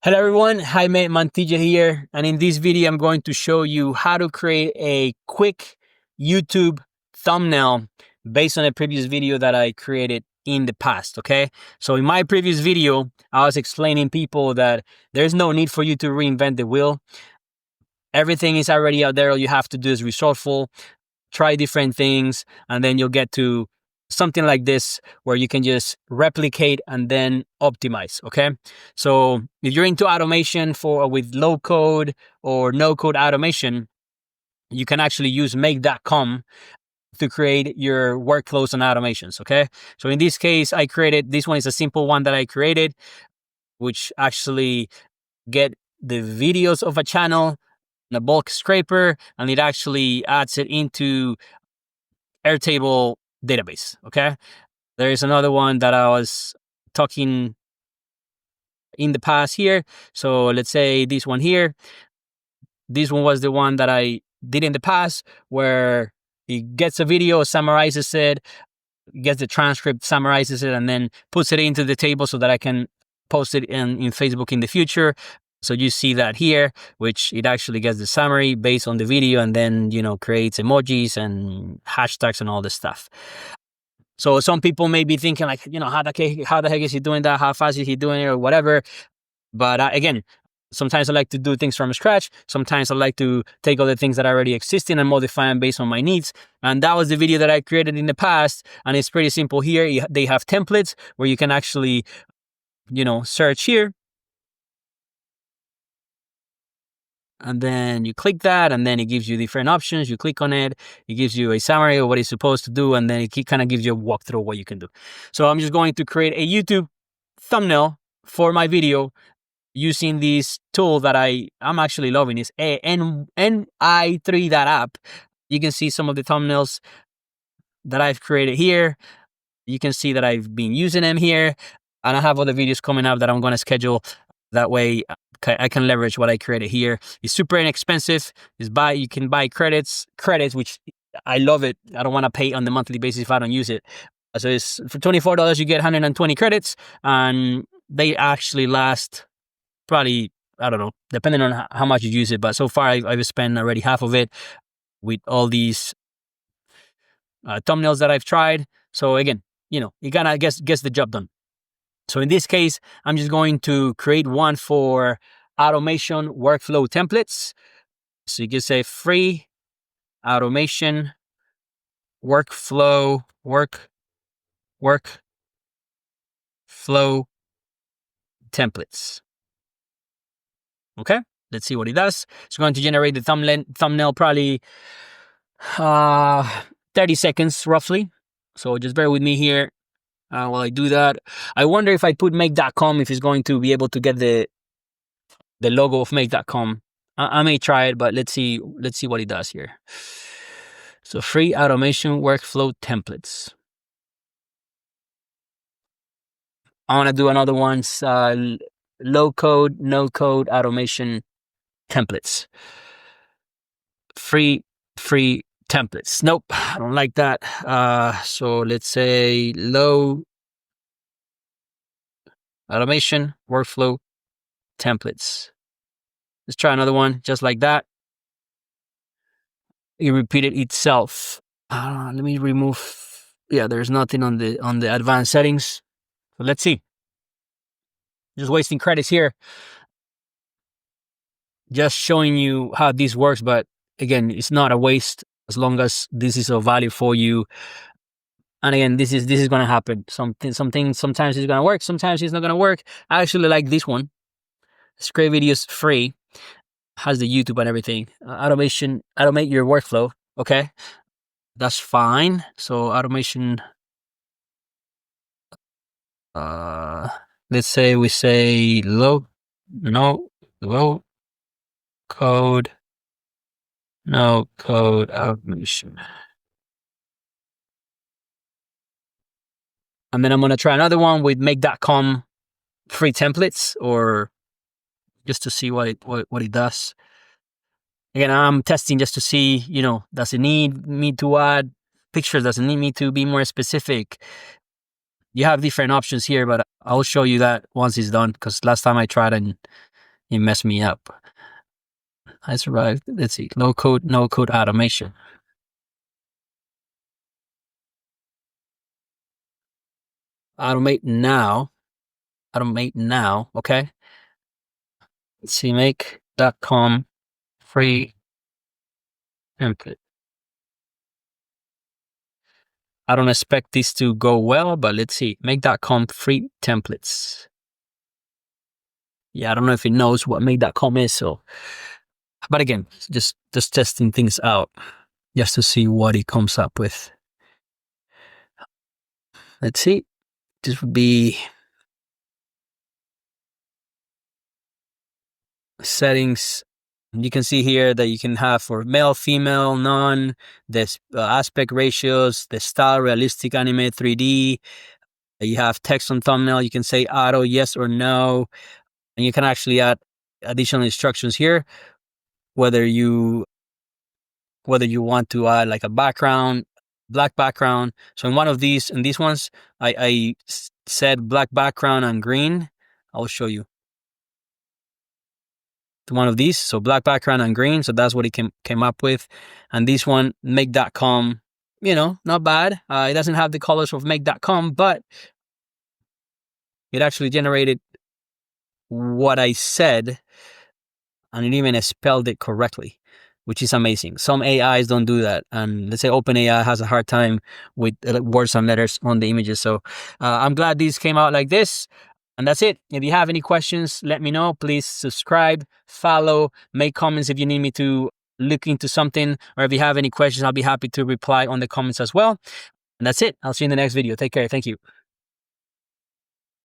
Hello everyone, Jaime Mantilla here, and in this video I'm going to show you how to create a quick YouTube thumbnail based on a previous video that I created in the past, okay? So in my previous video, I was explaining people that there's no need for you to reinvent the wheel. Everything is already out there. All you have to do is resourceful, try different things, and then you'll get to something like this where you can just replicate and then optimize. Okay, so if you're into automation with low code or no code automation, you can actually use make.com to create your workflows and automations. Okay, so in this case, I created this one is a simple one that I created, which actually get the videos of a channel, a bulk scraper, and it actually adds it into Airtable database. Okay, there is another one that I was talking in the past here. So let's say this one here. This one was the one that I did in the past, where it gets a video, summarizes it, gets the transcript, summarizes it, and then puts it into the table so that I can post it in Facebook in the future. So you see that here, which it actually gets the summary based on the video, and then, creates emojis and hashtags and all this stuff. So some people may be thinking like, how the heck is he doing that? How fast is he doing it or whatever? But again, sometimes I like to do things from scratch. Sometimes I like to take all the things that are already existing and modify them based on my needs. And that was the video that I created in the past. And it's pretty simple here. They have templates where you can actually, search here. And then you click that, and then it gives you different options. You click on it, it gives you a summary of what it's supposed to do, and then it kind of gives you a walkthrough of what you can do. So I'm just going to create a YouTube thumbnail for my video using this tool that I'm actually loving. It's NI3 app. You can see some of the thumbnails that I've created here. You can see that I've been using them here, and I have other videos coming up that I'm going to schedule. That way I can leverage what I created here. It's super inexpensive. You can buy credits, which I love it. I don't want to pay on the monthly basis if I don't use it. So it's for $24, you get 120 credits, and they actually last probably, I don't know, depending on how much you use it. But so far I've spent already half of it with all these thumbnails that I've tried. So again, it kind of gets the job done. So in this case, I'm just going to create one for automation workflow templates. So you can say free automation workflow workflow templates. Okay, let's see what it does. It's going to generate the thumbnail probably 30 seconds roughly. So just bear with me here. While I do that, I wonder if I put make.com, if it's going to be able to get the logo of make.com. I may try it, but let's see what it does here. So free automation workflow templates. I want to do another one, low code, no code automation templates. Free templates. Nope, I don't like that. So let's say low automation workflow templates. Let's try another one just like that. It repeated itself. Let me remove. Yeah, there's nothing on the advanced settings. So let's see. Just wasting credits here. Just showing you how this works, but again, it's not a waste as long as this is of value for you. And again, this is going to happen. Sometimes it's going to work, sometimes it's not going to work. I actually like this one. Scrape videos free, has the YouTube and everything. Automate your workflow. Okay, that's fine. So automation. Let's say we say low code, no code automation. And then I'm going to try another one with make.com free templates, or just to see what it does. Again, I'm testing just to see, does it need me to add pictures? Does it need me to be more specific? You have different options here, but I'll show you that once it's done, because last time I tried and It messed me up. I survived. Let's see. Low code, no code automation. Automate now. Automate now. Okay. Let's see. Make.com free template. I don't expect this to go well, but let's see. Make.com free templates. Yeah, I don't know if it knows what make.com is. So, but again, just testing things out just to see what it comes up with. Let's see. This would be settings. You can see here that you can have for male, female, none, there's aspect ratios, the style, realistic, anime, 3D. You have text on thumbnail. You can say auto, yes or no. And you can actually add additional instructions here, whether you want to add like a background, black background. So in one of these, in these ones, I said black background and green. I'll show you. To one of these, so black background and green. So that's what it came up with. And this one, make.com, not bad. It doesn't have the colors of make.com, but it actually generated what I said, and it even spelled it correctly, which is amazing. Some AIs don't do that. And let's say OpenAI has a hard time with words and letters on the images. So I'm glad these came out like this. And that's it. If you have any questions, let me know. Please subscribe, follow, make comments if you need me to look into something, or if you have any questions, I'll be happy to reply on the comments as well. And that's it. I'll see you in the next video. Take care. Thank you.